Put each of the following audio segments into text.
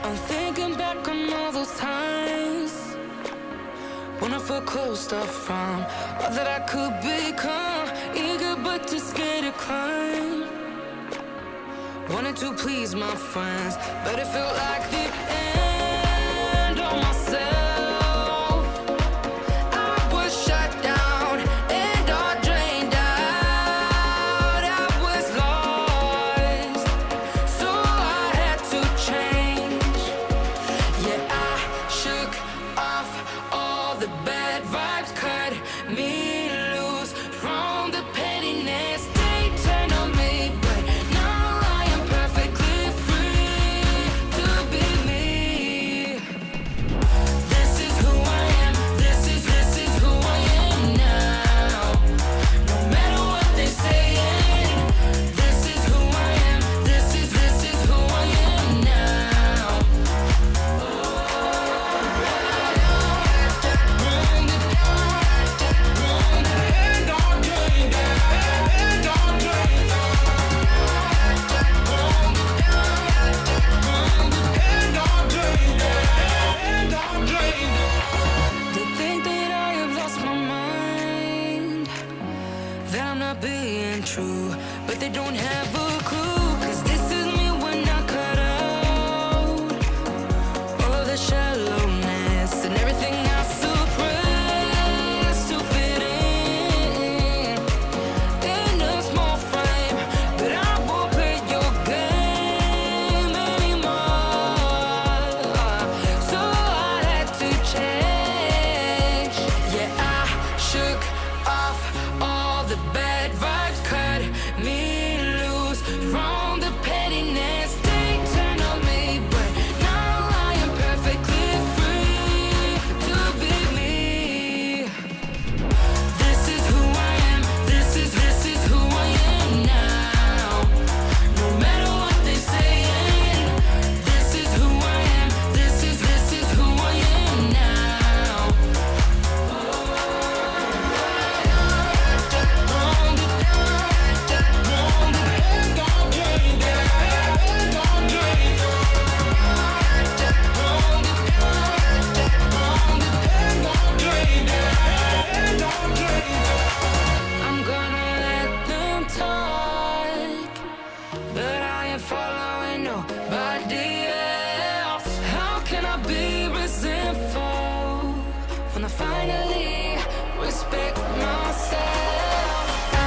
I'm thinking back on all those times when I felt closed off from all that I could become. Eager but too scared to climb. Wanted to please my friends, but it felt like the end of myself. I was shut down and all drained out. I was lost, so I had to change. Yeah, I shook off all the bad vibes, cut me loose from the pettiness. They turned on me, but now I am perfectly free to be me. This is who I am. This is who I am now. No matter what they saying, this is who I am. This is who I am now. They think that I have lost my mind, that I'm not being true, but they don't have a clue. 'Cause this is me when I cut out all of the shallowness and everything I suppress to fit in a small frame. But I won't play your game anymore, so I had to change. Yeah, I shook off all the bad vibes, cut me loose from the pettiness. They turned on me, but now I am perfectly free to be me. This is who I am. This is who I am now. No matter what they saying, this is who I am. This is who I am now. I'm gonna let them talk, but I ain't following nobody else. How can I be resentful when I finally respect myself? I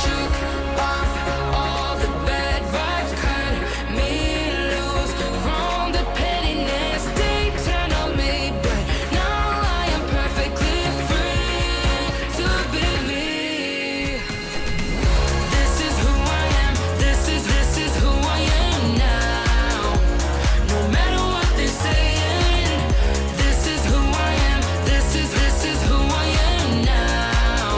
shook off all the bad vibes, cut me loose from the pettiness. They turned on me, but now I am perfectly free to be me. This is who I am. This is who I am now. No matter what they saying, this is who I am. This is who I am now.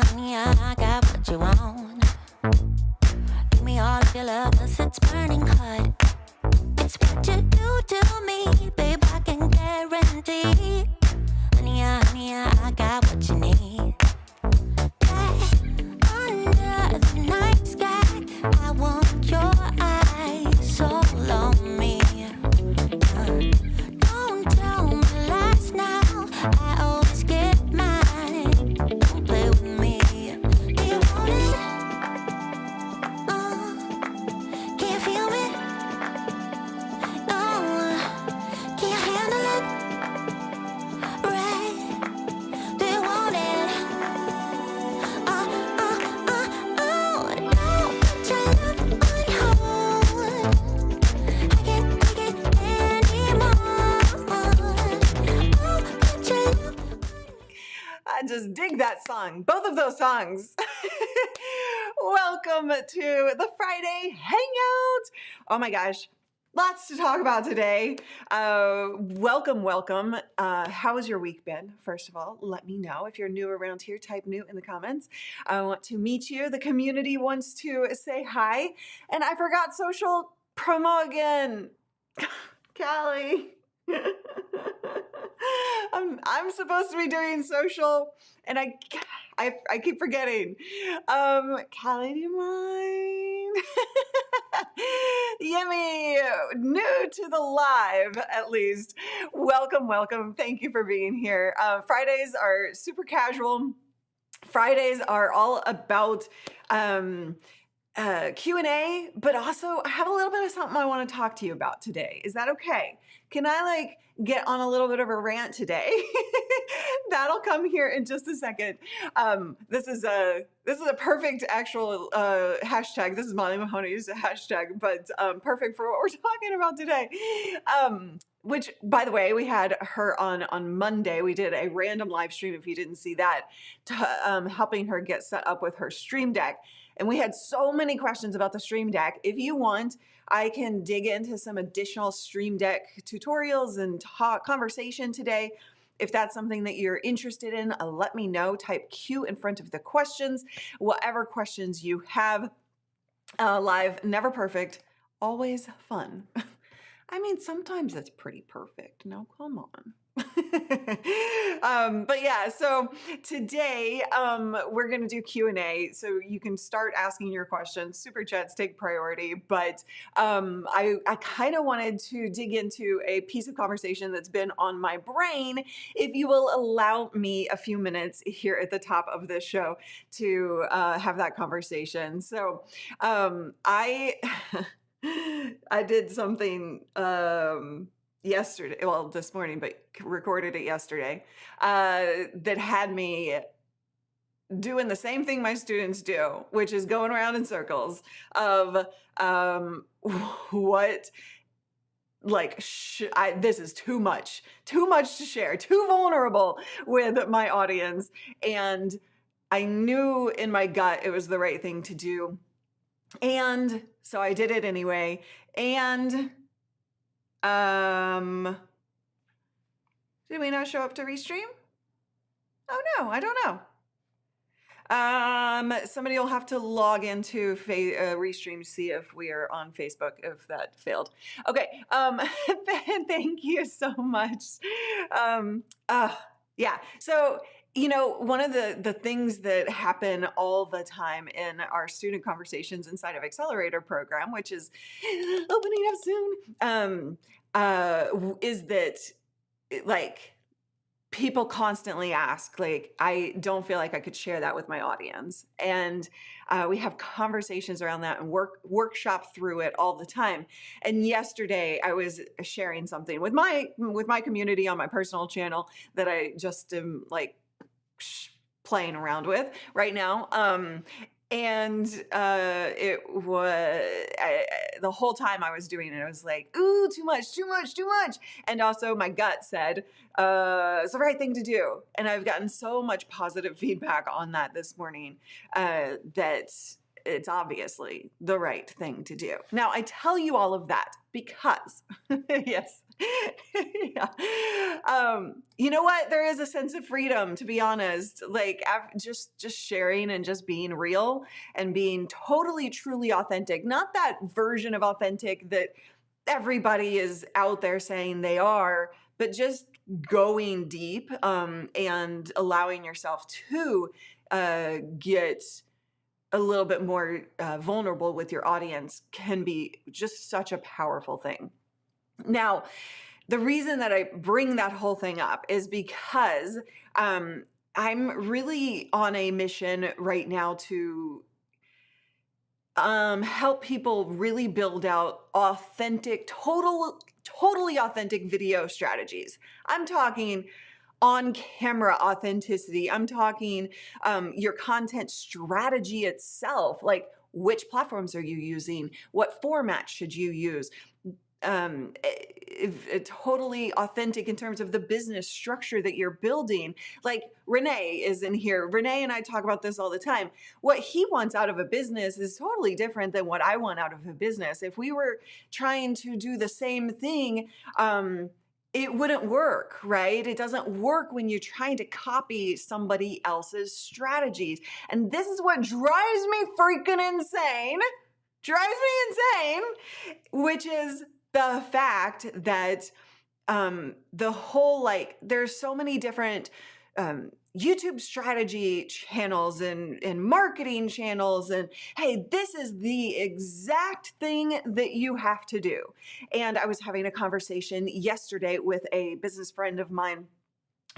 Honey, I got what you want. Give me all of your love, 'cause it's burning hot. It's what you do to me, babe, I can guarantee. Honey, I got what you need. Under the night sky, I want your eyes all on me. Don't tell me lies now, I always get mine. Don't play with me. Do you want it? Can you feel me? Can you handle it? Right? Do you want it? Don't put your love on hold. I can't take it anymore. Put your love. I just dig that song. Both of those songs. Welcome to the Friday Hangout. Oh my gosh. Lots to talk about today. Welcome. How has your week been? First of all, let me know. If you're new around here, type new in the comments. I want to meet you. The community wants to say hi. And I forgot social promo again. Callie. I'm supposed to be doing social, and I keep forgetting. Callie, do you mind? Yummy, new to the live at least. Welcome. Thank you for being here. Fridays are super casual. Fridays are all about Q&A, but also I have a little bit of something I want to talk to you about today. Is that okay? Can I get on a little bit of a rant today? That'll come here in just a second. This is a perfect actual hashtag. This is Molly Mahoney's hashtag, but perfect for what we're talking about today. Which, by the way, we had her on Monday. We did a random live stream, if you didn't see that, helping her get set up with her Stream Deck. And we had so many questions about the Stream Deck. If you want, I can dig into some additional Stream Deck tutorials and conversation today. If that's something that you're interested in, let me know. Type Q in front of the questions. Whatever questions you have. Live, never perfect, always fun. I mean, sometimes it's pretty perfect. No, come on. But yeah, so today we're going to do Q&A, so you can start asking your questions. Super chats take priority, but I kind of wanted to dig into a piece of conversation that's been on my brain. If you will allow me a few minutes here at the top of this show to have that conversation. So I did something yesterday, well, this morning, but recorded it yesterday, that had me doing the same thing my students do, which is going around in circles of what, this is too much to share, too vulnerable with my audience. And I knew in my gut it was the right thing to do. And so I did it anyway. And did we not show up to restream? Oh no, I don't know. Somebody will have to log into restream to see if we are on Facebook, if that failed. Okay. Thank you so much. Yeah. So, one of the things that happen all the time in our student conversations inside of Accelerator program, which is opening up soon, is that people constantly ask, I don't feel like I could share that with my audience. And we have conversations around that and workshop through it all the time. And yesterday I was sharing something with my community on my personal channel that I just am playing around with right now. And it was the whole time I was doing it, I was like, ooh, too much. And also my gut said, it's the right thing to do. And I've gotten so much positive feedback on that this morning, that it's obviously the right thing to do. Now, I tell you all of that because, yes, yeah. You know what? There is a sense of freedom, to be honest, just sharing and just being real and being totally, truly authentic. Not that version of authentic that everybody is out there saying they are, but just going deep, and allowing yourself to get a little bit more vulnerable with your audience can be just such a powerful thing. Now, the reason that I bring that whole thing up is because I'm really on a mission right now to help people really build out authentic, totally authentic video strategies. I'm talking on-camera authenticity. I'm talking your content strategy itself, like which platforms are you using? What format should you use? totally authentic in terms of the business structure that you're building. Like Renee is in here. Renee and I talk about this all the time. What he wants out of a business is totally different than what I want out of a business. If we were trying to do the same thing, it wouldn't work, right? It doesn't work when you're trying to copy somebody else's strategies. And this is what drives me freaking insane. Which is the fact that the whole, like, there's so many different YouTube strategy channels and marketing channels, and hey, this is the exact thing that you have to do. And I was having a conversation yesterday with a business friend of mine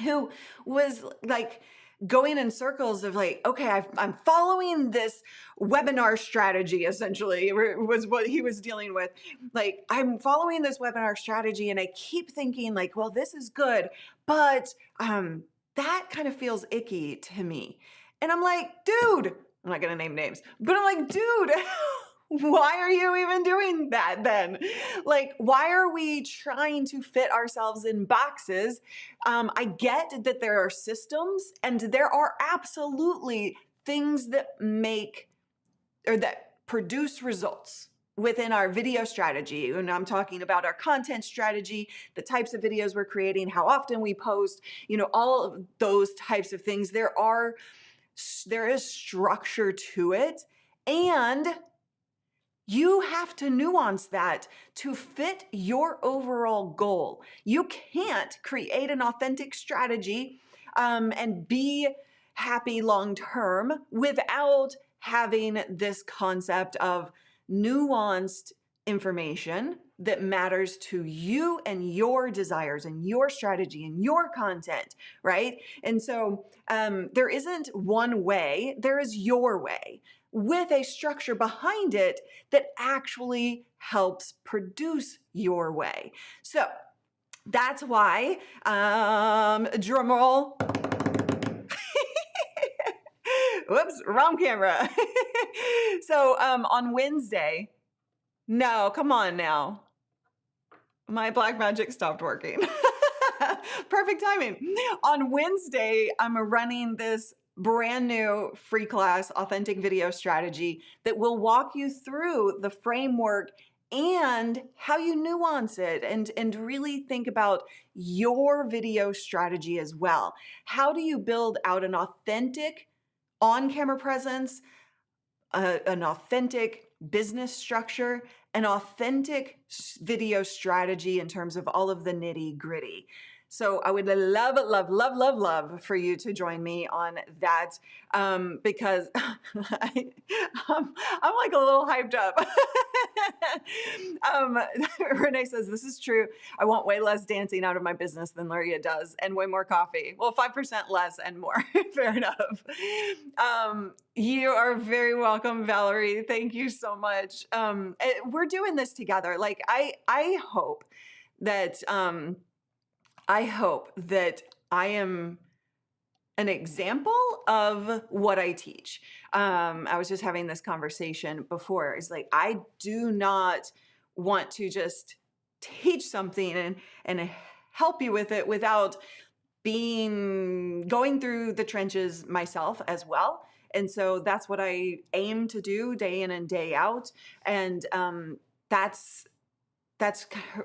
who was like going in circles of like, okay, I'm following this webinar strategy, essentially, was what he was dealing with. Like, I'm following this webinar strategy and I keep thinking like, well, this is good, but that kind of feels icky to me. And I'm like, dude, I'm not going to name names, but I'm like, dude, why are you even doing that then? Like, why are we trying to fit ourselves in boxes? I get that there are systems and there are absolutely things that make or that produce results within our video strategy. And I'm talking about our content strategy, the types of videos we're creating, how often we post, all of those types of things. There is structure to it, and you have to nuance that to fit your overall goal. You can't create an authentic strategy and be happy long term without having this concept of nuanced information that matters to you and your desires and your strategy and your content, right? And so there isn't one way, there is your way, with a structure behind it that actually helps produce your way. So that's why, drum roll. Whoops, wrong camera. So on Wednesday, no, come on now. My black magic stopped working. Perfect timing. On Wednesday, I'm running this brand new free class, Authentic Video Strategy, that will walk you through the framework and how you nuance it and really think about your video strategy as well. How do you build out an authentic on-camera presence, an authentic business structure, an authentic video strategy in terms of all of the nitty-gritty? So I would love for you to join me on that because I'm like a little hyped up. Renee says, this is true. I want way less dancing out of my business than Luria does, and way more coffee. Well, 5% less and more. Fair enough. You are very welcome, Valerie. Thank you so much. We're doing this together. Like, I hope that I am an example of what I teach. I was just having this conversation before. It's like, I do not want to just teach something and help you with it without going through the trenches myself as well. And so that's what I aim to do day in and day out. And that's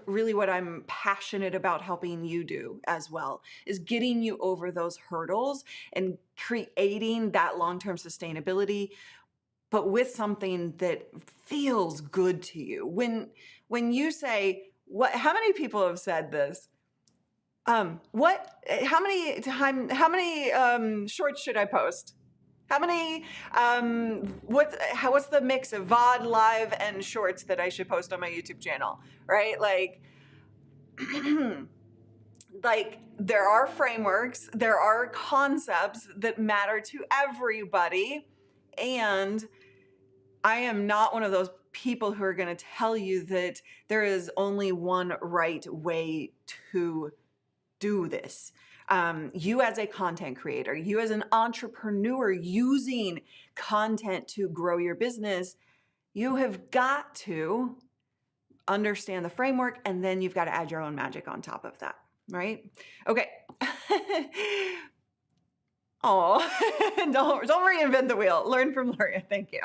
really what I'm passionate about helping you do as well, is getting you over those hurdles and creating that long-term sustainability, but with something that feels good to you. When you say, how many people have said this? How many shorts should I post? How many, what's the mix of VOD, live, and shorts that I should post on my YouTube channel, right? Like, like there are frameworks, there are concepts that matter to everybody. And I am not one of those people who are going to tell you that there is only one right way to do this. You as a content creator, you as an entrepreneur using content to grow your business, you have got to understand the framework, and then you've got to add your own magic on top of that, right? Okay. Oh, don't reinvent the wheel. Learn from Luria. Thank you.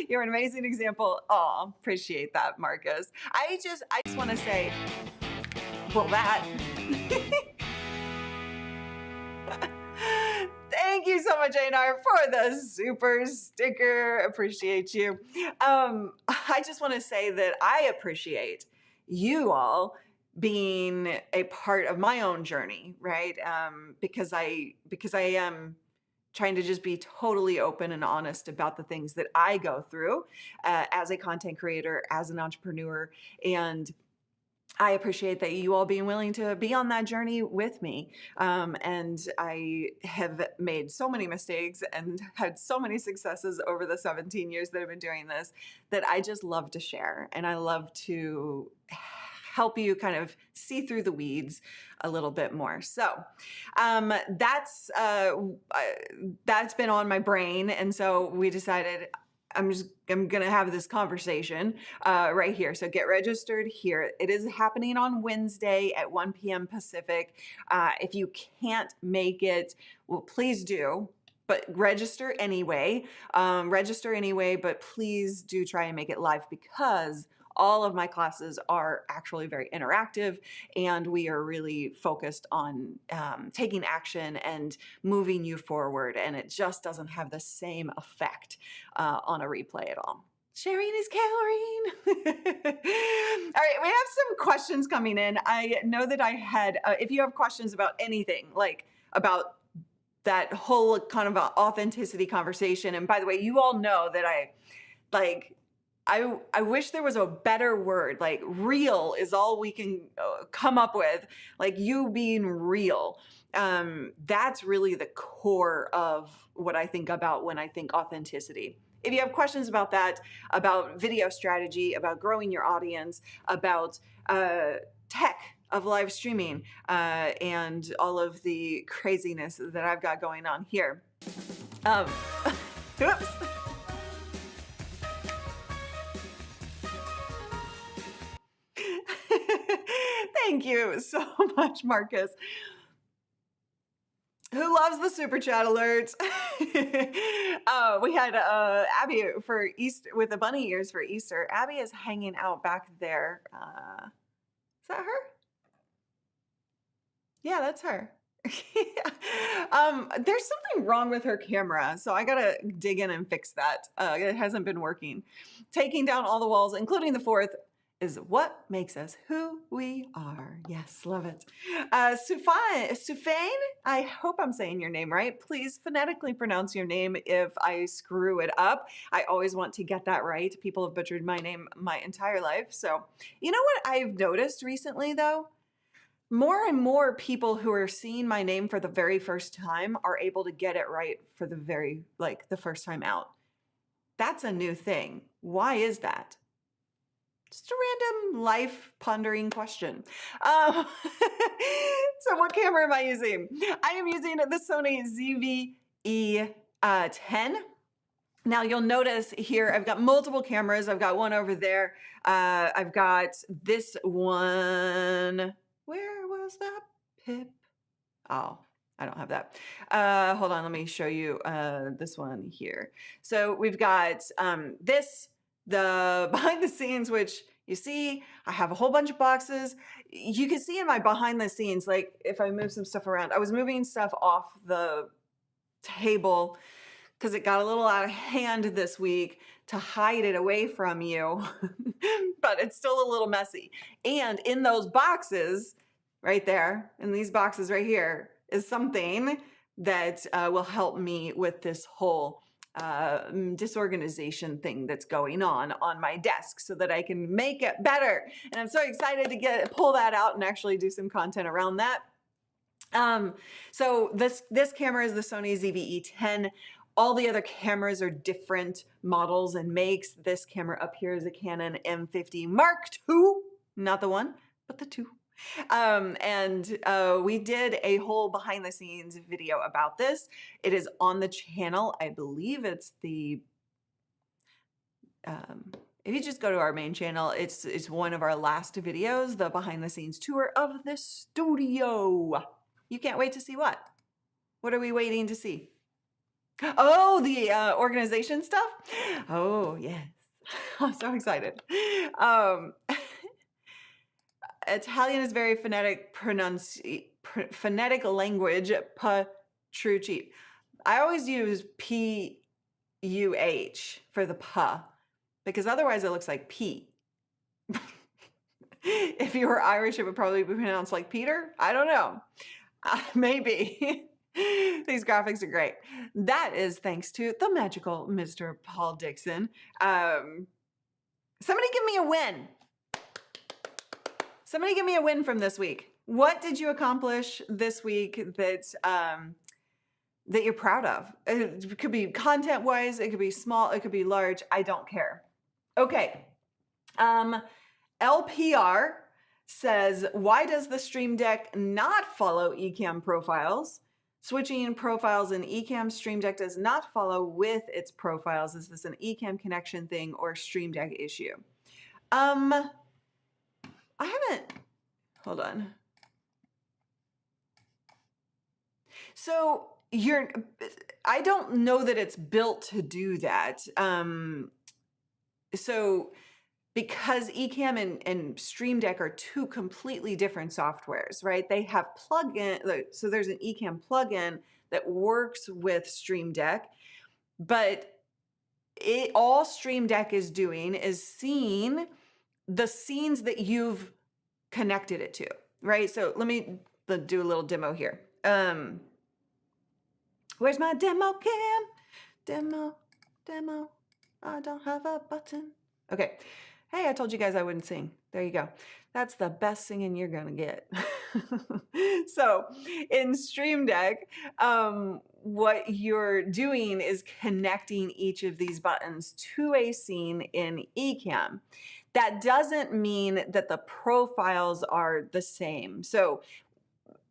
You're an amazing example. Oh, appreciate that, Marcus. I just want to say, well, that. Thank you so much, Einar, for the super sticker. Appreciate you. I just want to say that I appreciate you all being a part of my own journey, right? Because I am trying to just be totally open and honest about the things that I go through as a content creator, as an entrepreneur, and I appreciate that you all being willing to be on that journey with me. And I have made so many mistakes and had so many successes over the 17 years that I've been doing this that I just love to share. And I love to help you kind of see through the weeds a little bit more. So that's been on my brain. And so we decided I'm going to have this conversation right here. So get registered here. It is happening on Wednesday at 1 p.m. Pacific. If you can't make it, well, please do. But register anyway. But please do try and make it live, because all of my classes are actually very interactive, and we are really focused on taking action and moving you forward. And it just doesn't have the same effect on a replay at all. Sharing is caring. All right, we have some questions coming in. I know that I had, if you have questions about anything, like about that whole kind of authenticity conversation. And by the way, you all know that I wish there was a better word. Like, real is all we can come up with. Like, you being real. That's really the core of what I think about when I think authenticity. If you have questions about that, about video strategy, about growing your audience, about tech of live streaming, and all of the craziness that I've got going on here. Oops. Thank you so much, Marcus. Who loves the super chat alerts? We had Abby for Easter with the bunny ears for Easter. Abby is hanging out back there. Is that her? Yeah, that's her. There's something wrong with her camera, so I gotta dig in and fix that. It hasn't been working. Taking down all the walls, including the fourth, is what makes us who we are. Yes, love it. Sufane, I hope I'm saying your name right. Please phonetically pronounce your name if I screw it up. I always want to get that right. People have butchered my name my entire life. So, you know what I've noticed recently, though? More and more people who are seeing my name for the very first time are able to get it right for the first time out. That's a new thing. Why is that? Just a random life pondering question. So what camera am I using? I am using the Sony ZV-E10. Now you'll notice here, I've got multiple cameras. I've got one over there. I've got this one. Where was that pip? Oh, I don't have that. Hold on, let me show you this one here. So we've got the behind the scenes, which you see, I have a whole bunch of boxes. You can see in my behind the scenes, like if I move some stuff around, I was moving stuff off the table because it got a little out of hand this week to hide it away from you, but it's still a little messy. And in those boxes right there, in these boxes right here, is something that will help me with this whole disorganization thing that's going on my desk so that I can make it better. And I'm so excited to pull that out and actually do some content around that. So this camera is the Sony ZV-E10. All the other cameras are different models and makes. This camera up here is a Canon M50 Mark II, not the one, but the two. We did a whole behind the scenes video about this. It is on the channel. I believe it's the if you just go to our main channel, it's one of our last videos, the behind the scenes tour of the studio. You can't wait to see what? What are we waiting to see? Oh, the organization stuff? Oh, yes. I'm so excited. Italian is very phonetic phonetic language, true cheap. I always use P-U-H for the P, because otherwise it looks like P. If you were Irish, it would probably be pronounced like Peter. I don't know. Maybe. These graphics are great. That is thanks to the magical Mr. Paul Dixon. Somebody give me a win. Somebody give me a win from this week. What did you accomplish this week that that you're proud of? It could be content-wise, it could be small, it could be large. I don't care. Okay. LPR says, why does the Stream Deck not follow Ecamm profiles? Switching profiles in Ecamm, Stream Deck does not follow with its profiles. Is this an Ecamm connection thing or Stream Deck issue? I haven't, hold on. So I don't know that it's built to do that. So because Ecamm and Stream Deck are two completely different softwares, right? They have plugin, so there's an Ecamm plugin that works with Stream Deck, but all Stream Deck is doing is seeing the scenes that you've connected it to, right? So let me do a little demo here. Where's my demo cam? Demo. I don't have a button. Okay. Hey, I told you guys I wouldn't sing. There you go. That's the best singing you're gonna get. So in Stream Deck, what you're doing is connecting each of these buttons to a scene in Ecamm. That doesn't mean that the profiles are the same. So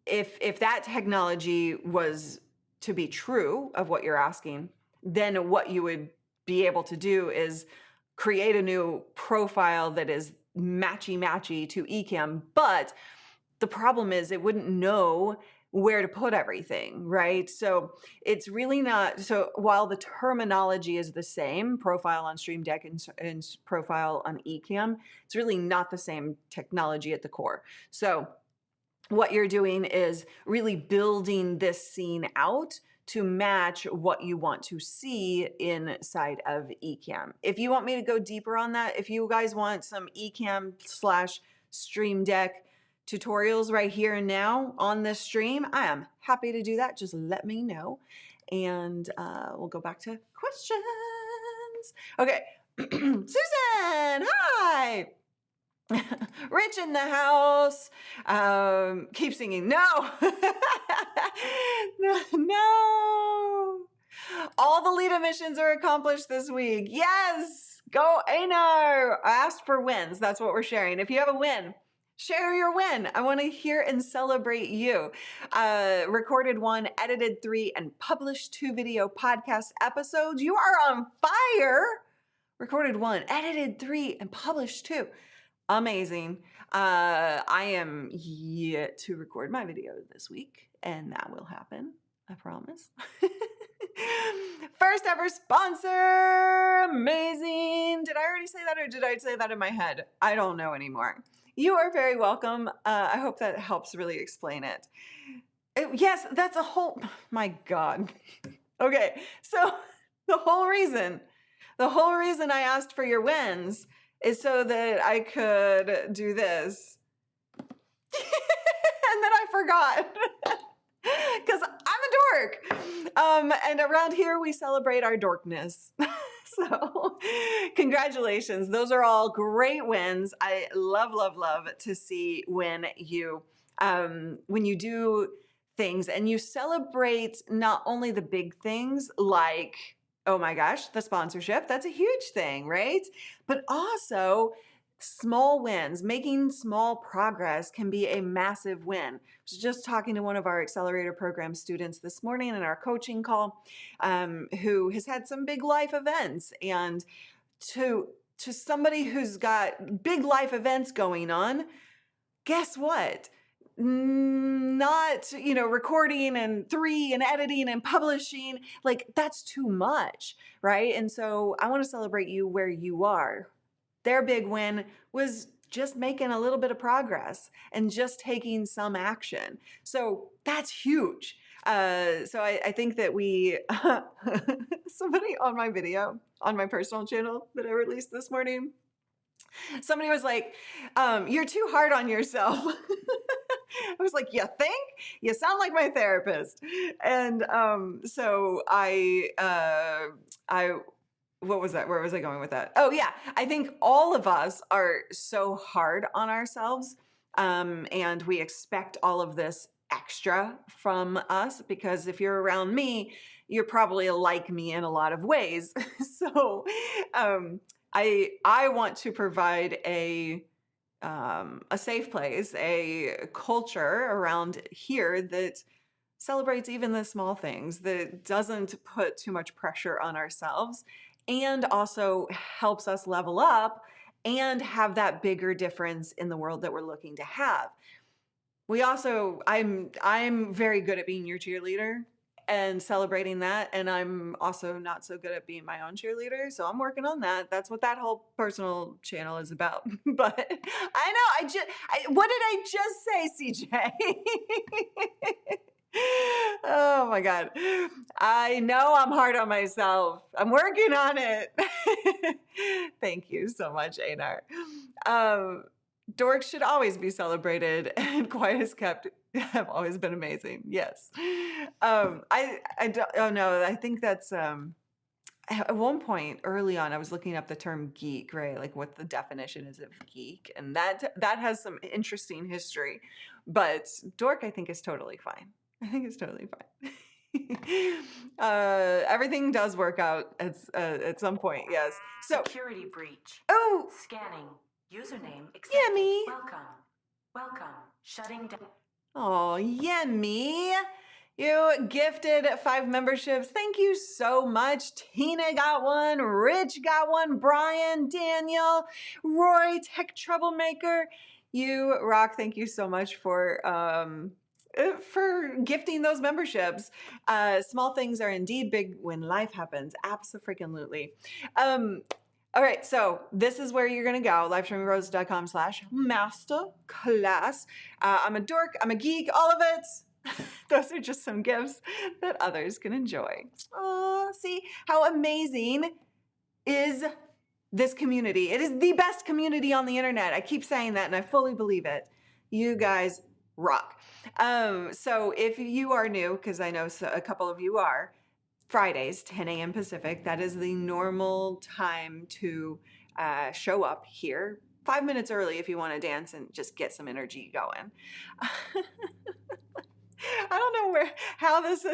if that technology was to be true of what you're asking, then what you would be able to do is create a new profile that is matchy to Ecamm, but the problem is it wouldn't know where to put everything, right? So it's really not, so while the terminology is the same, profile on Stream Deck and profile on Ecamm, it's really not the same technology at the core. So what you're doing is really building this scene out to match what you want to see inside of Ecamm. If you want me to go deeper on that, if you guys want some Ecamm/Stream Deck tutorials right here and now on this stream, I am happy to do that. Just let me know. And we'll go back to questions. Okay. Susan, hi. Rich in the house. Keep singing. No. No. All the lead emissions are accomplished this week. Yes. Go Einar. I asked for wins. That's what we're sharing. If you have a win, share your win. I want to hear and celebrate you. Recorded 1, edited 3, and published 2 video podcast episodes. You are on fire. Recorded 1, edited 3, and published 2. Amazing. I am yet to record my video this week, and that will happen. I promise. First ever sponsor. Amazing. Did I already say that, or did I say that in my head? I don't know anymore. You are very welcome. I hope that helps really explain it. Yes, that's a whole, my God. Okay, so the whole reason I asked for your wins is so that I could do this. And then I forgot. Because I'm a dork. And around here, we celebrate our dorkness. So congratulations. Those are all great wins. I love to see when you do things and you celebrate not only the big things like, oh my gosh, the sponsorship, that's a huge thing, right? But also small wins, making small progress can be a massive win. I was just talking to one of our accelerator program students this morning in our coaching call, who has had some big life events, and to to somebody who's got big life events going on, guess what? Not, recording and editing and publishing, like that's too much, right? And so I want to celebrate you where you are. Their big win was just making a little bit of progress and just taking some action. So that's huge. So I think that somebody on my video, on my personal channel that I released this morning, somebody was like, you're too hard on yourself. I was like, you think? You sound like my therapist. And so what was that? Where was I going with that? Oh yeah, I think all of us are so hard on ourselves, and we expect all of this extra from us, because if you're around me, you're probably like me in a lot of ways. So I want to provide a safe place, a culture around here that celebrates even the small things, that doesn't put too much pressure on ourselves, and also helps us level up and have that bigger difference in the world that we're looking to have. I'm very good at being your cheerleader and celebrating that, and I'm also not so good at being my own cheerleader, so I'm working on that. That's what that whole personal channel is about. But I know, what did I just say, CJ? Oh my God. I know I'm hard on myself. I'm working on it. Thank you so much, Einar. Dorks should always be celebrated, and quiet as kept have always been amazing. Yes. I think that's at one point early on, I was looking up the term geek, right? Like what the definition is of geek, and that has some interesting history. But dork, I think, is totally fine. I think it's totally fine. Everything does work out at some point. Yes. So security breach. Oh, Scanning. Username accepted. Yummy. Welcome. Shutting down. Oh, Yummy. You gifted 5 memberships. Thank you so much. Tina got one. Rich got one. Brian, Daniel, Roy, Tech Troublemaker. You rock. Thank you so much for gifting those memberships. Small things are indeed big when life happens. Abso-freaking-lutely. All right, so this is where you're going to go, livestreamingrose.com/masterclass. I'm a dork, I'm a geek, all of it. Those are just some gifts that others can enjoy. Oh, see how amazing is this community. It is the best community on the internet. I keep saying that and I fully believe it. You guys rock. So if you are new, because I know a couple of you are, Fridays, 10 a.m. Pacific, that is the normal time to show up here. 5 minutes early if you want to dance and just get some energy going. I don't know how this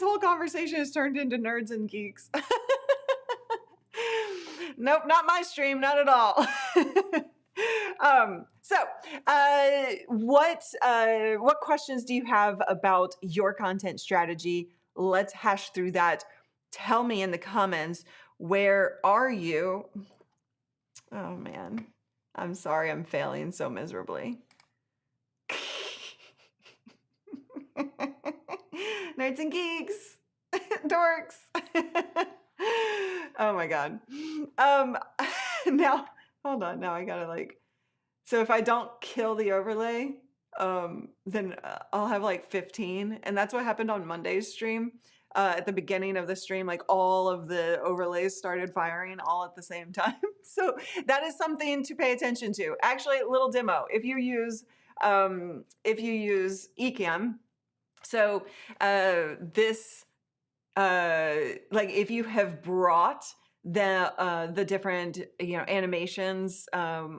whole conversation has turned into nerds and geeks. Nope, not my stream, not at all. What questions do you have about your content strategy? Let's hash through that. Tell me in the comments, where are you? Oh man, I'm sorry I'm failing so miserably. Nerds and geeks, dorks. Oh my God. Now, hold on. Now I gotta so if I don't kill the overlay, then I'll have 15. And that's what happened on Monday's stream. At the beginning of the stream, all of the overlays started firing all at the same time. So that is something to pay attention to. Actually, a little demo. If you use Ecamm, so if you have brought the different animations,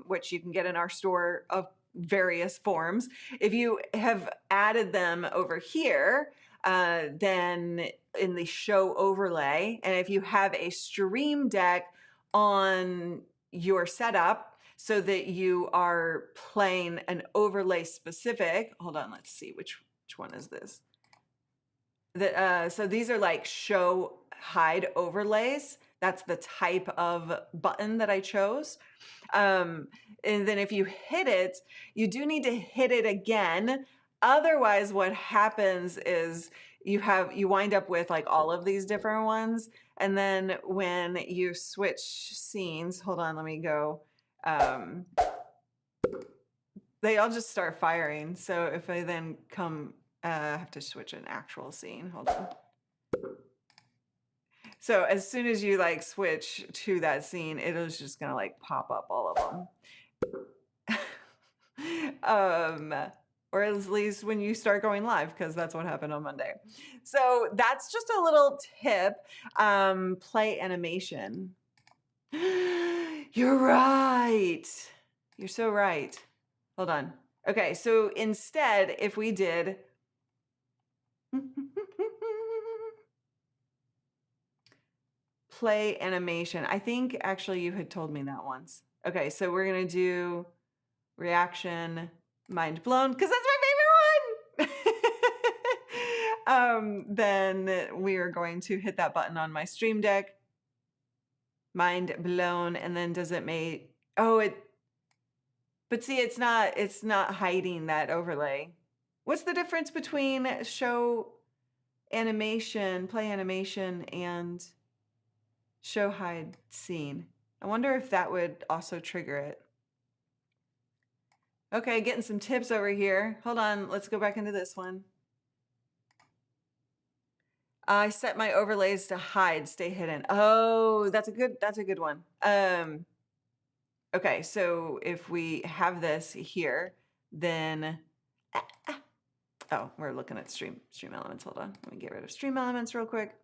which you can get in our store of various forms, if you have added them over here, then in the show overlay, and if you have a stream deck on your setup so that you are playing an overlay specific, hold on, let's see which one is this. So these are like show hide overlays. That's the type of button that I chose. And then if you hit it, you do need to hit it again. Otherwise, what happens is you wind up with like all of these different ones. And then when you switch scenes, hold on, let me go. They all just start firing. So if I then come, I have to switch an actual scene. Hold on. So as soon as you like switch to that scene, it is just gonna like pop up all of them. Or at least when you start going live, because that's what happened on Monday. So that's just a little tip. Play animation. You're right. You're so right. Hold on. Okay, so instead, if we did play animation, I think actually you had told me that once. Okay, so we're gonna do reaction, mind blown, because that's my favorite one. Then we are going to hit that button on my Stream Deck, mind blown, and then does it make, but see, it's not hiding that overlay. What's the difference between show animation, play animation, and show hide scene? I wonder if that would also trigger it. Okay, getting some tips over here. Hold on, let's go back into this one. I set my overlays to hide, stay hidden. Oh, that's a good one. Okay, so if we have this here, then oh, we're looking at stream elements. Hold on, let me get rid of stream elements real quick.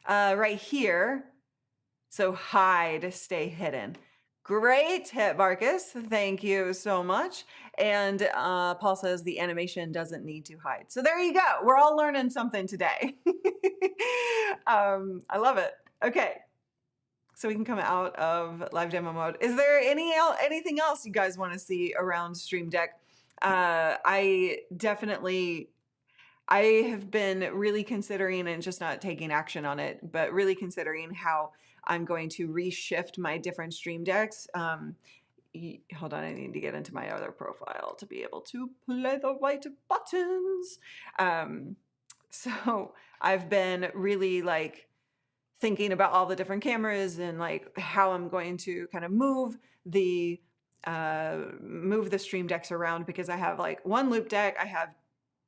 Right here, so hide, stay hidden. Great tip, Marcus. Thank you so much. And Paul says the animation doesn't need to hide. So there you go. We're all learning something today. I love it. Okay. So we can come out of live demo mode. Is there anything else you guys want to see around Stream Deck? I have been really considering, and just not taking action on it, but really considering how I'm going to reshift my different Stream Decks. Hold on, I need to get into my other profile to be able to play the right buttons. So I've been really like thinking about all the different cameras and like how I'm going to kind of move the Stream Decks around, because I have like one loop deck, I have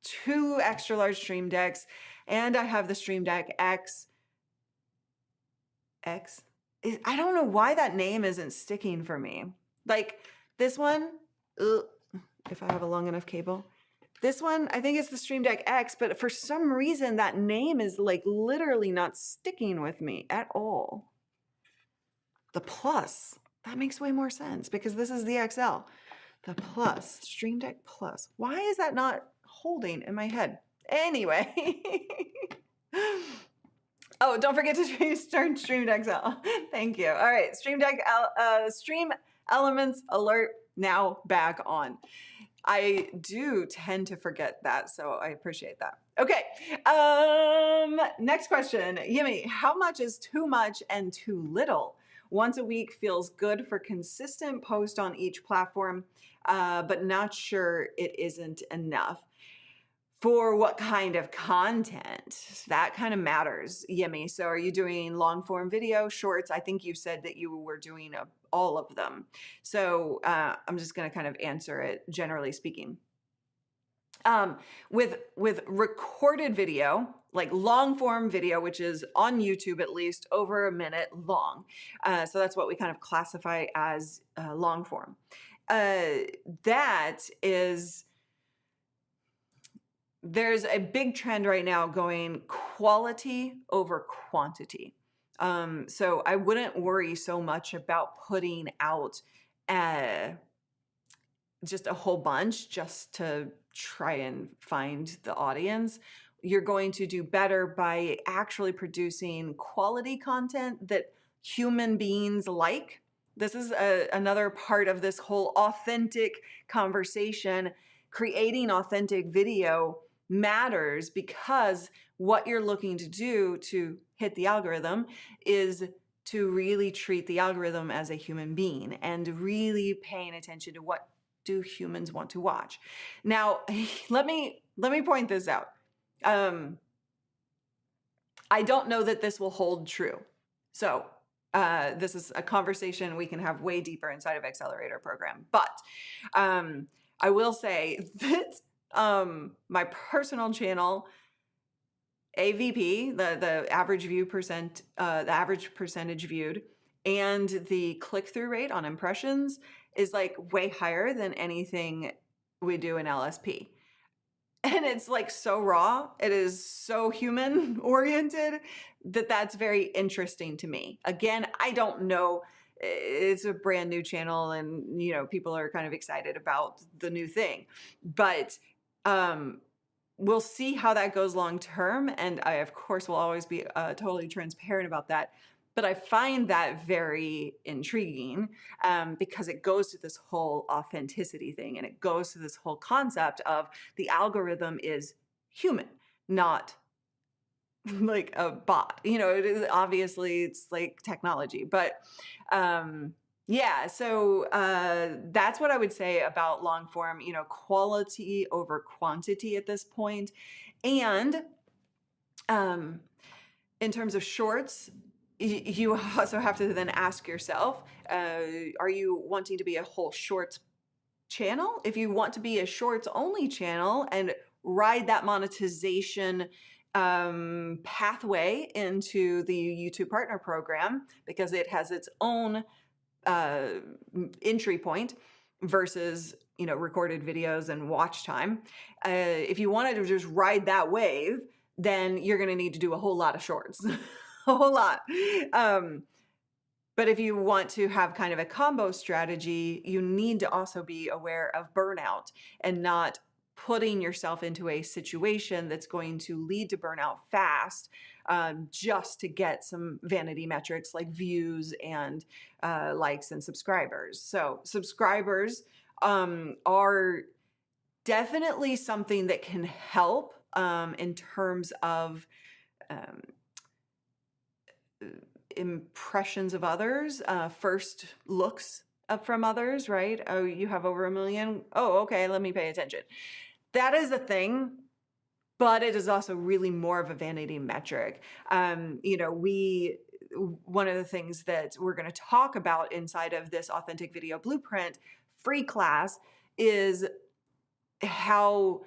2 extra large Stream Decks, and I have the Stream Deck X. I don't know why that name isn't sticking for me. Like this one, if I have a long enough cable. This one, I think it's the Stream Deck X, but for some reason that name is like literally not sticking with me at all. The Plus, that makes way more sense because this is the XL. The Plus, Stream Deck Plus. Why is that not holding in my head? Anyway. Oh, don't forget to start Stream Deck XL. Thank you. All right, Stream Deck, Stream Elements alert now back on. I do tend to forget that, so I appreciate that. Okay, next question. Yimmy, how much is too much and too little? Once a week feels good for consistent post on each platform, but not sure it isn't enough. For what kind of content? That kind of matters, Yimmy. So are you doing long form video, shorts? I think you said that you were doing all of them. So I'm just going to kind of answer it generally speaking. With recorded video, like long form video, which is on YouTube at least over a minute long. So that's what we kind of classify as long form. There's a big trend right now going quality over quantity. So I wouldn't worry so much about putting out just a whole bunch just to try and find the audience. You're going to do better by actually producing quality content that human beings like. This is another part of this whole authentic conversation. Creating authentic video matters, because what you're looking to do to hit the algorithm is to really treat the algorithm as a human being and really paying attention to what do humans want to watch. Now, let me point this out. I don't know that this will hold true. So this is a conversation we can have way deeper inside of Accelerator program. But I will say that my personal channel, AVP, the average view percent, the average percentage viewed, and the click-through rate on impressions is like way higher than anything we do in LSP. And it's like so raw. It is so human oriented that that's very interesting to me. Again, I don't know. It's a brand new channel and, people are kind of excited about the new thing, but, we'll see how that goes long term. And I, of course, will always be totally transparent about that. But I find that very intriguing because it goes to this whole authenticity thing, and it goes to this whole concept of the algorithm is human, not like a bot. It is, obviously it's like technology, but yeah. So that's what I would say about long form. Quality over quantity at this point, and in terms of shorts, you also have to then ask yourself, are you wanting to be a whole shorts channel? If you want to be a shorts only channel and ride that monetization pathway into the YouTube Partner Program, because it has its own entry point versus recorded videos and watch time. If you wanted to just ride that wave, then you're going to need to do a whole lot of shorts. A whole lot. But if you want to have kind of a combo strategy, you need to also be aware of burnout and not putting yourself into a situation that's going to lead to burnout fast, just to get some vanity metrics like views and likes and subscribers. So subscribers are definitely something that can help in terms of impressions of others, first looks from others, right? Oh, you have over 1 million. Oh, okay, let me pay attention. That is a thing, but it is also really more of a vanity metric. One of the things that we're going to talk about inside of this Authentic Video Blueprint free class is how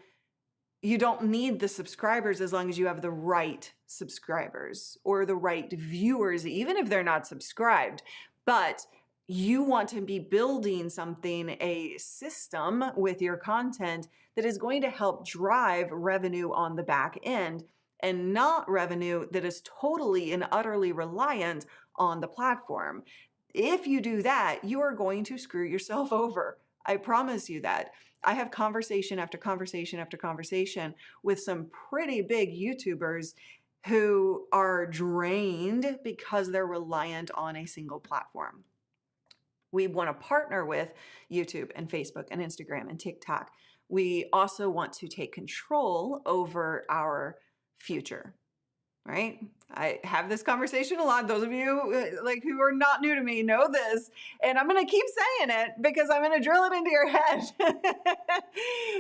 you don't need the subscribers as long as you have the right subscribers or the right viewers, even if they're not subscribed. But you want to be building something, a system with your content that is going to help drive revenue on the back end, and not revenue that is totally and utterly reliant on the platform. If you do that, you are going to screw yourself over. I promise you that. I have conversation after conversation after conversation with some pretty big YouTubers who are drained because they're reliant on a single platform. We want to partner with YouTube and Facebook and Instagram and TikTok. We also want to take control over our future, right? I have this conversation a lot. Those of you who are not new to me know this, and I'm going to keep saying it because I'm going to drill it into your head.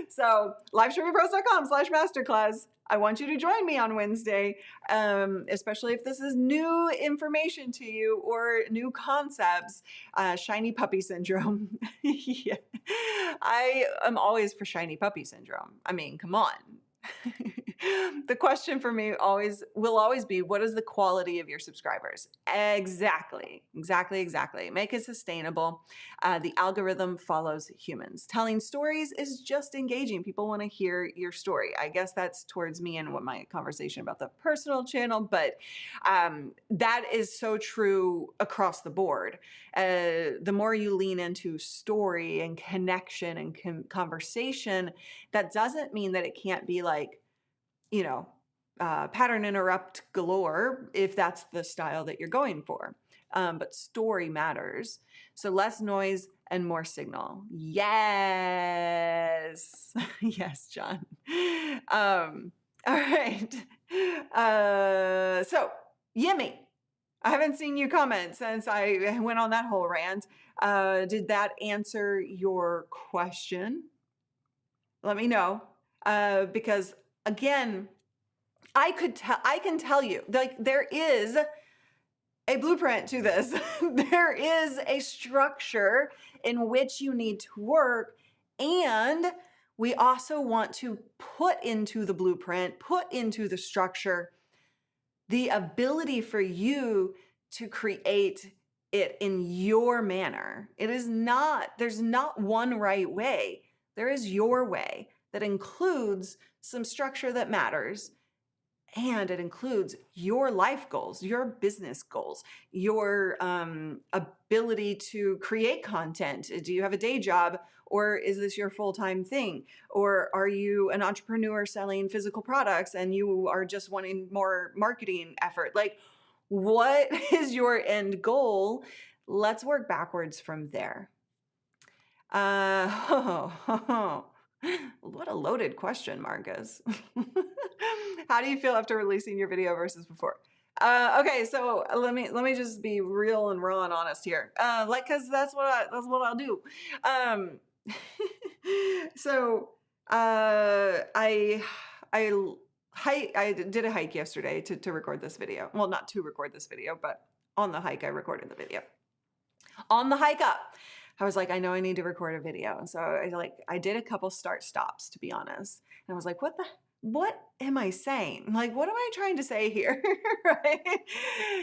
So livestreamingpros.com/masterclass. I want you to join me on Wednesday, especially if this is new information to you or new concepts. Shiny puppy syndrome. Yeah. I am always for shiny puppy syndrome. I mean, come on. The question for me will always be, what is the quality of your subscribers? Exactly. Make it sustainable. The algorithm follows humans. Telling stories is just engaging. People want to hear your story. I guess that's towards me and what my conversation about the personal channel, but that is so true across the board. The more you lean into story and connection and conversation, that doesn't mean that it can't be like, pattern interrupt galore if that's the style that you're going for. but story matters. So less noise and more signal. Yes. Yes, John. All right. So, Yimmy, I haven't seen you comment since I went on that whole rant. Did that answer your question? Let me know. Because again, I can tell you, like, there is a blueprint to this. There is a structure in which you need to work. And we also want to put into the blueprint, put into the structure, the ability for you to create it in your manner. There's not one right way. There is your way that includes some structure that matters. And it includes your life goals, your business goals, your ability to create content. Do you have a day job, or is this your full-time thing? Or are you an entrepreneur selling physical products and you are just wanting more marketing effort? Like, what is your end goal? Let's work backwards from there. What a loaded question, Marcus. How do you feel after releasing your video versus before? Okay, so let me just be real and raw and honest here. Cause that's what I'll do. So I did a hike yesterday to record this video. Well, not to record this video, but on the hike I recorded the video. On the hike up, I was like, I know I need to record a video. And so I did a couple start stops, to be honest. And I was like, what am I saying? Like, what am I trying to say here? Right?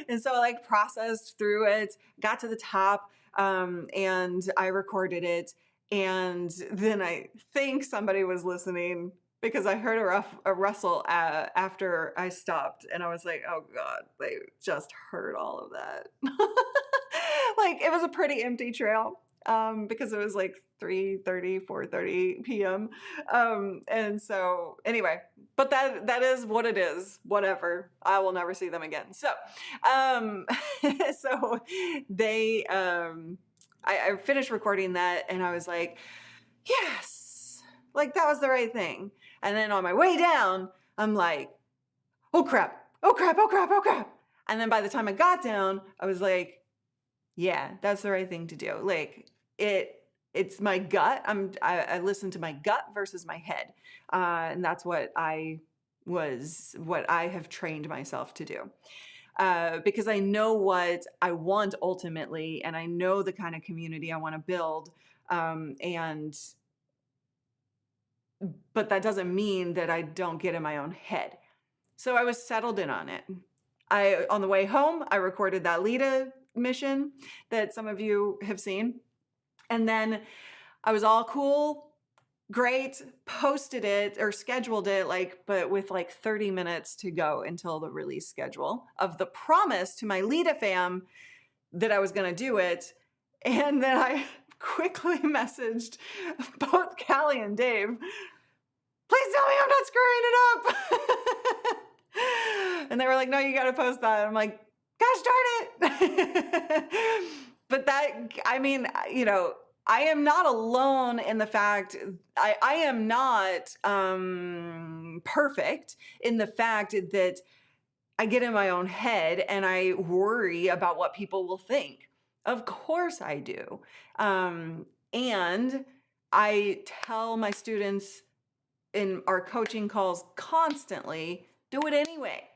And so I processed through it, got to the top, and I recorded it. And then I think somebody was listening because I heard a rustle after I stopped. And I was like, oh God, they just heard all of that. Like, it was a pretty empty trail. Because it was like 4:30 p.m. And so anyway, but that is what it is, whatever. I will never see them again. So, so they, I finished recording that and I was like, yes, like that was the right thing. And then on my way down, I'm like, oh crap. And then by the time I got down, I was like, yeah, that's the right thing to do. Like, it's my gut. I listen to my gut versus my head. And that's what I have trained myself to do. Because I know what I want ultimately, and I know the kind of community I want to build. But that doesn't mean that I don't get in my own head. So I was settled in on it. On the way home, I recorded that Lita mission that some of you have seen. And then I was all cool, great, posted it or scheduled it, but with 30 minutes to go until the release schedule of the promise to my Lita fam that I was going to do it. And then I quickly messaged both Callie and Dave, please tell me I'm not screwing it up. And they were like, no, you got to post that. And I'm like, gosh darn it. But I am not alone in the fact, I am not perfect in the fact that I get in my own head and I worry about what people will think. Of course I do. And I tell my students in our coaching calls constantly, do it anyway.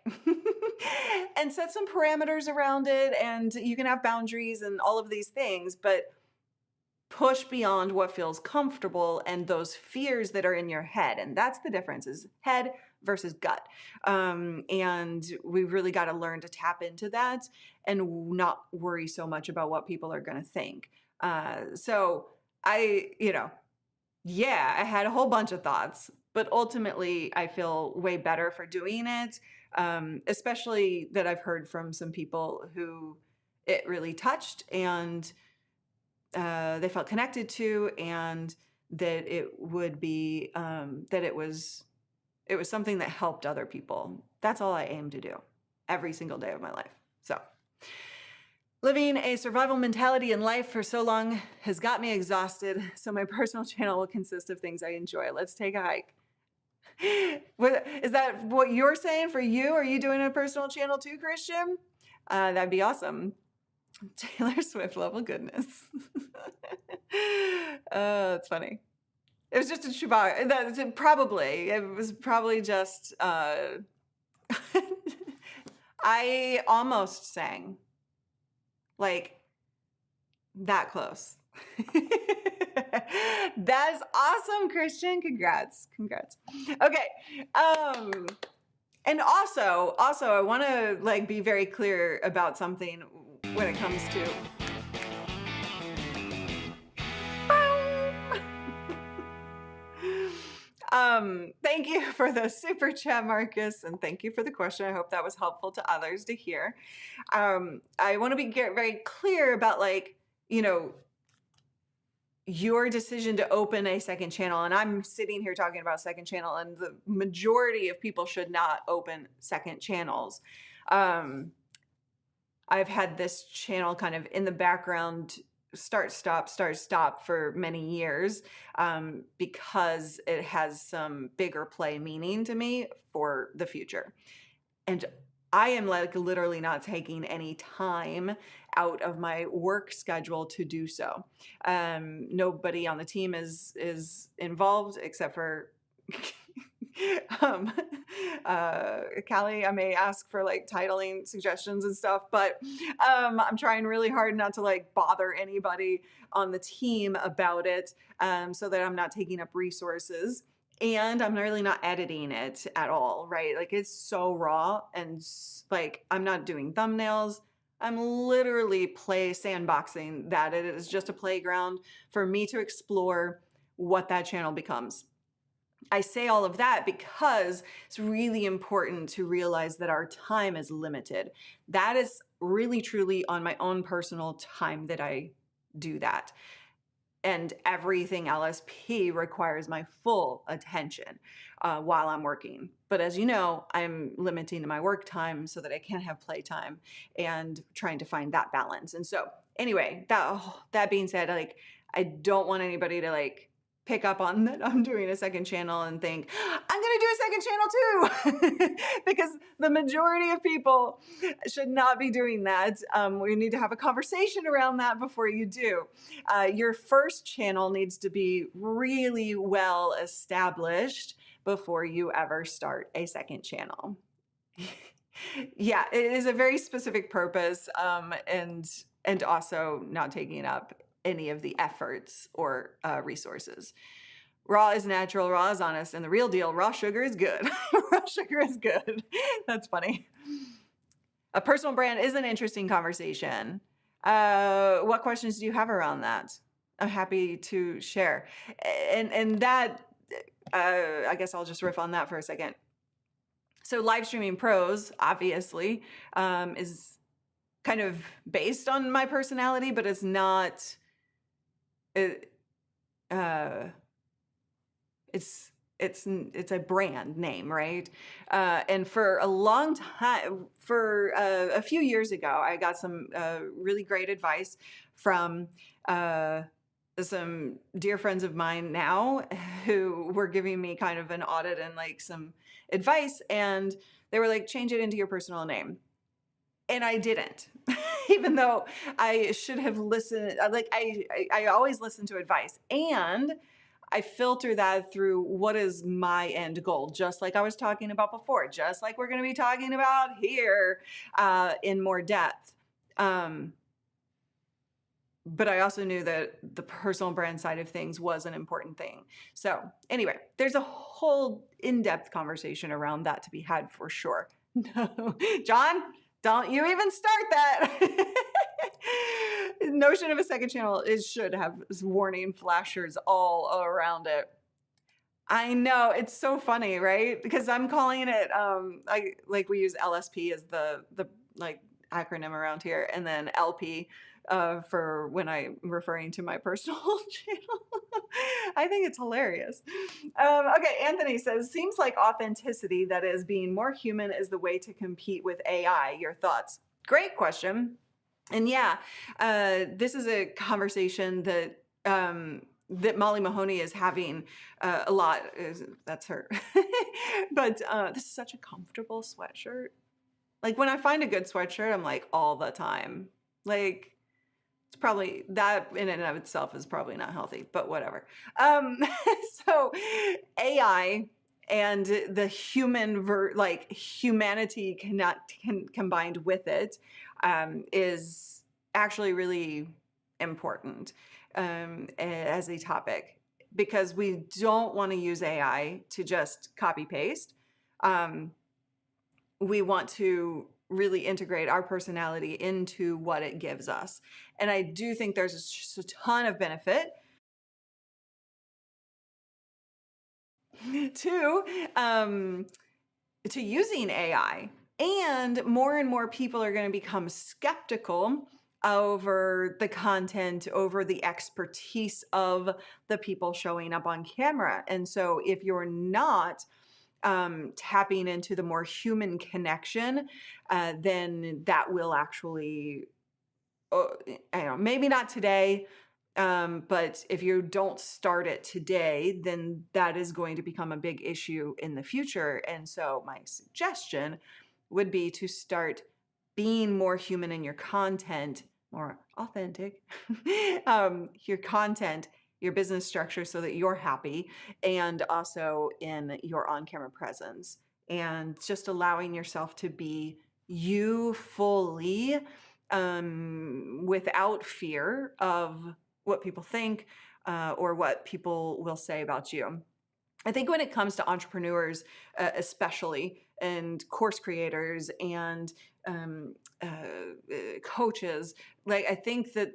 And set some parameters around it, and you can have boundaries and all of these things, but push beyond what feels comfortable and those fears that are in your head. And that's the difference, is head versus gut. And we've really got to learn to tap into that and not worry so much about what people are going to think. So I had a whole bunch of thoughts, but ultimately I feel way better for doing it. Especially that I've heard from some people who it really touched and they felt connected to, and that it would be that it was something that helped other people. That's all I aim to do every single day of my life. So Living a survival mentality in life for so long has got me exhausted, so my personal channel will consist of things I enjoy. Let's take a hike. Is that what you're saying for you? Are you doing a personal channel too, Christian? That'd be awesome. Taylor Swift level goodness. That's funny. It was just a Chewbacca. It was probably just. I almost sang, like that close. That is awesome, Christian. Congrats. Okay. And also I want to like be very clear about something when it comes to thank you for the super chat, Marcus, and thank you for the question. I hope that was helpful to others to hear. I want to get very clear about, like, you know, your decision to open a second channel. And I'm sitting here talking about second channel, and the majority of people should not open second channels. I've had this channel kind of in the background, start stop for many years, because it has some bigger play meaning to me for the future. And I am like literally not taking any time out of my work schedule to do so. Nobody on the team is involved except for Callie. I may ask for like titling suggestions and stuff, but I'm trying really hard not to like bother anybody on the team about it, so that I'm not taking up resources. And I'm really not editing it at all, right? Like it's so raw, and like I'm not doing thumbnails. I'm literally sandboxing that. It is just a playground for me to explore what that channel becomes. I say all of that because it's really important to realize that our time is limited. That is really truly on my own personal time that I do that. And everything LSP requires my full attention while I'm working. But as you know, I'm limiting my work time so that I can have playtime and trying to find that balance. And so anyway, that being said, like, I don't want anybody to like pick up on that I'm doing a second channel and think, I'm going to do a second channel too, because the majority of people should not be doing that. We need to have a conversation around that before you do. Your first channel needs to be really well established before you ever start a second channel. Yeah, it is a very specific purpose, and also not taking up any of the efforts or resources. Raw is natural, raw is honest, and the real deal, raw sugar is good. Raw sugar is good. That's funny. A personal brand is an interesting conversation. What questions do you have around that? I'm happy to share. And that, I guess I'll just riff on that for a second. So live streaming pros, obviously, is kind of based on my personality, but it's not. It's a brand name, right? And for a long time, for a few years ago, I got some really great advice from some dear friends of mine now who were giving me kind of an audit and like some advice, and they were like, change it into your personal name. And I didn't, even though I should have listened. Like I always listen to advice, and I filter that through what is my end goal, just like I was talking about before, just like we're going to be talking about here in more depth. But I also knew that the personal brand side of things was an important thing. So anyway, there's a whole in-depth conversation around that to be had for sure. No, John, don't you even start that. Notion of a second channel should have warning flashers all around it. I know, it's so funny, right? Because I'm calling it we use LSP as the like acronym around here, and then LP for when I'm referring to my personal channel. I think it's hilarious. Okay, Anthony says, seems like authenticity, that is being more human, is the way to compete with AI. Your thoughts? Great question. And yeah, this is a conversation that that Molly Mahoney is having a lot. That's her. But this is such a comfortable sweatshirt. Like when I find a good sweatshirt, I'm like all the time. Like it's probably that in and of itself is probably not healthy, but whatever. So AI and the humanity combined with it is actually really important as a topic, because we don't want to use AI to just copy paste. We want to really integrate our personality into what it gives us. And I do think there's just a ton of benefit to using AI. And more people are going to become skeptical over the content, over the expertise of the people showing up on camera. And so if you're not tapping into the more human connection, then that will actually, I don't know, maybe not today, but if you don't start it today, then that is going to become a big issue in the future. And so my suggestion would be to start being more human in your content, more authentic, your content, your business structure, so that you're happy, and also in your on-camera presence, and just allowing yourself to be you fully, without fear of what people think or what people will say about you. I think when it comes to entrepreneurs, especially, and course creators and coaches, like I think that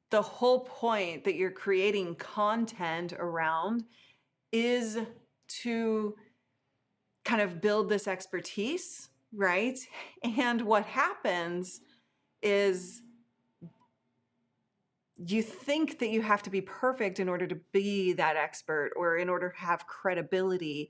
the whole point that you're creating content around is to kind of build this expertise, right? And what happens is you think that you have to be perfect in order to be that expert or in order to have credibility.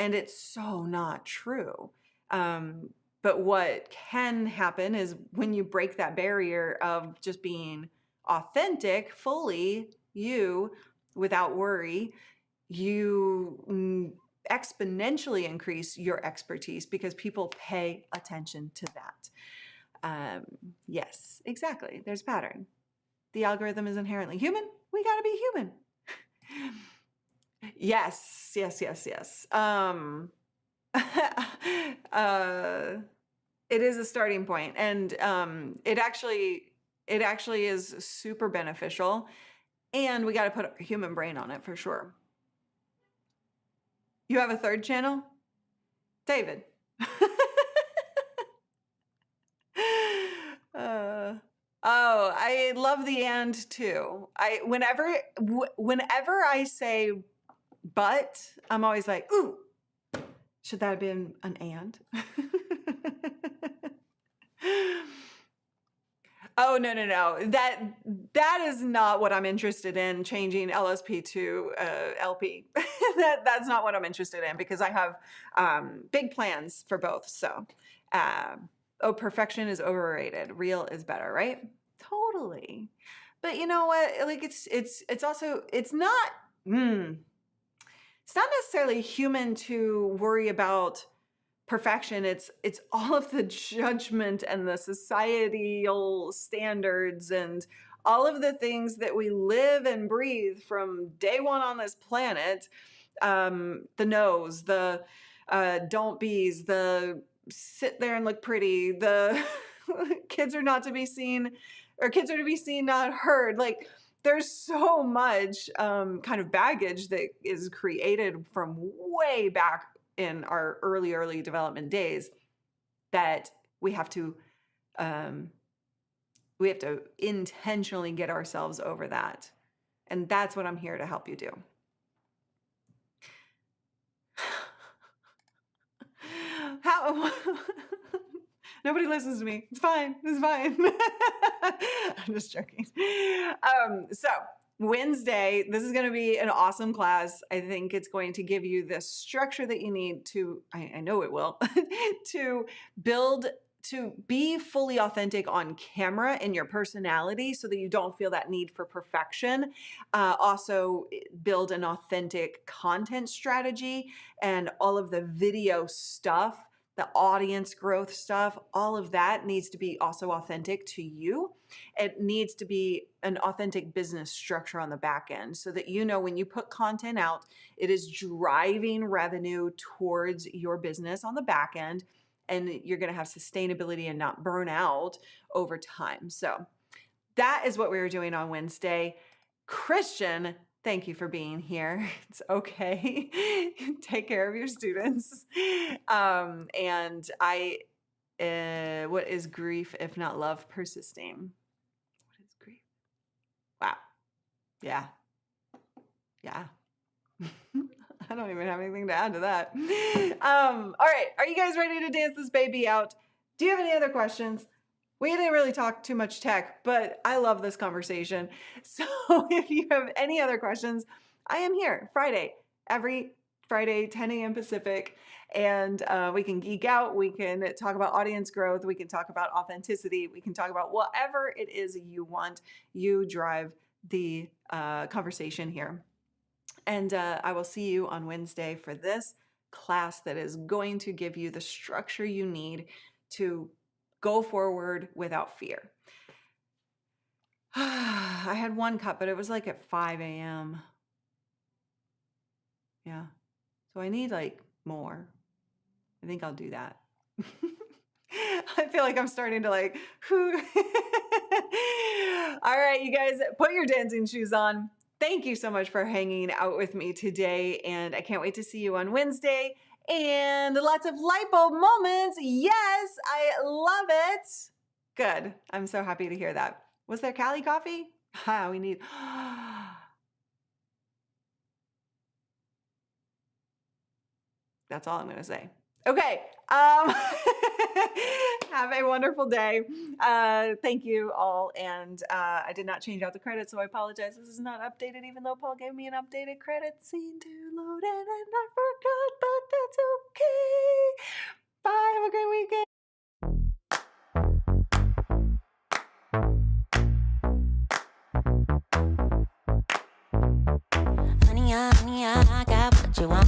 And it's so not true. But what can happen is when you break that barrier of just being authentic, fully you, without worry, you exponentially increase your expertise because people pay attention to that. Yes, exactly. There's a pattern. The algorithm is inherently human. We got to be human. Yes. It is a starting point, and it actually is super beneficial, and we got to put a human brain on it for sure. You have a third channel, David. Oh, I love the and too. Whenever I say but, I'm always like, ooh, should that have been an and? Oh, no. That is not what I'm interested in, changing LSP to LP. That's not what I'm interested in, because I have big plans for both. So, perfection is overrated. Real is better, right? Totally. But you know what? Like it's also, it's not necessarily human to worry about perfection. It's all of the judgment and the societal standards and all of the things that we live and breathe from day one on this planet. The no's, the don't be's, the sit there and look pretty, the kids are not to be seen, or kids are to be seen, not heard. Like there's so much kind of baggage that is created from way back in our early development days that we have to intentionally get ourselves over that. And that's what I'm here to help you do. How nobody listens to me. It's fine. I'm just joking. So Wednesday, this is going to be an awesome class. I think it's going to give you the structure that you need to, I know it will, to build to be fully authentic on camera in your personality so that you don't feel that need for perfection. Also, build an authentic content strategy and all of the video stuff, the audience growth stuff, all of that needs to be also authentic to you. It needs to be an authentic business structure on the back end so that you know when you put content out, it is driving revenue towards your business on the back end, and you're going to have sustainability and not burn out over time. So that is what we were doing on Wednesday. Christian, thank you for being here. It's okay. Take care of your students. And what is grief if not love persisting? What is grief? Wow. Yeah. Yeah. I don't even have anything to add to that. All right. Are you guys ready to dance this baby out? Do you have any other questions? We didn't really talk too much tech, but I love this conversation. So if you have any other questions, I am here every Friday, 10 a.m. Pacific, and we can geek out. We can talk about audience growth. We can talk about authenticity. We can talk about whatever it is you want. You drive the conversation here. And I will see you on Wednesday for this class that is going to give you the structure you need to go forward without fear. I had one cup, but it was like at 5 a.m. Yeah. So I need like more. I think I'll do that. I feel like I'm starting to like, all right, you guys, put your dancing shoes on. Thank you so much for hanging out with me today, and I can't wait to see you on Wednesday. And lots of light bulb moments. Yes, I love it. Good. I'm so happy to hear that. Was there Cali coffee? We need... That's all I'm going to say. Okay. Have a wonderful day. Thank you all. And I did not change out the credits, so I apologize. This is not updated, even though Paul gave me an updated credit scene to load in, and I forgot, but that's okay. Bye. Have a great weekend. Honey, I got what you want.